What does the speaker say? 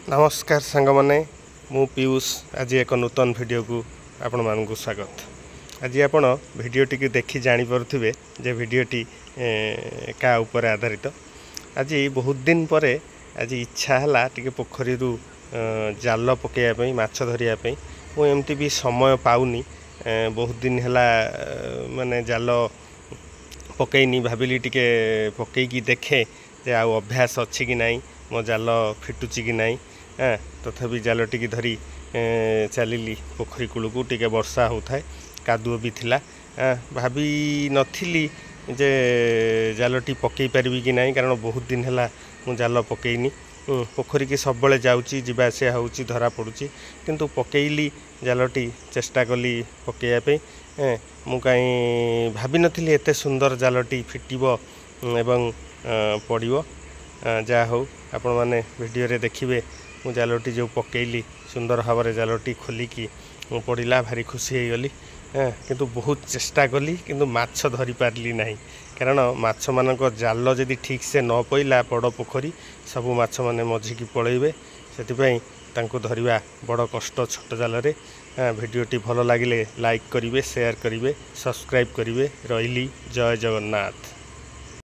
नमस्कार सांग मैंने मु पीयूष आज एक नूतन वीडियो को आपण मानक स्वागत। आज आपण वीडियोटी देखी जानीपे जे वीडियोटी क्या ऊपर आधारित। आज बहुत दिन पर आज इच्छा है टे पोखरी जाल पकड़ापी माछ धरियापी मुझे भी समय पाऊनी बहुत दिन है माने जाल पकईनी भाविली टे पकईकी देखे जे आ अभ्यास अच्छी कि नाई मो जाल फिटुची कि नाई तथापि जाल टी धरी चलिली पोखरी कूल को टे वर्षा होता है कादुओ भी थिला भाभी नथिली जे जालटी पकई पारि कि ना कारण बहुत दिन है मु जाल पकईनी पोखरी की सब बड़े जाऊँगी जीवासा हो धरा पड़ुची किंतु पकईली जालटी चेष्टा कली पकईयापी मु कहीं भाभी नथिली एते सुंदर जालटी फिटिबो एवं पड़िबो जा हो आपण माने वीडियो रे देखिबे मु जालटी जो पकईली सुंदर भाव में जालटी खोलिकी पड़ा भारी खुशी हो गली किंतु बहुत चेष्टा कली किंतु माछ धरी पारली नहीं कारण माछ मानक जाल जदि ठीक से न पइला बड़ पोखरी सबू माछ माने मझिकी पलैबे से धरिबा बड़ कष्ट छोट जाल रे। वीडियोटी भल लगिले लाइक करिवे शेयर करिवे सब्सक्राइब करिवे। रहिली जय जगन्नाथ।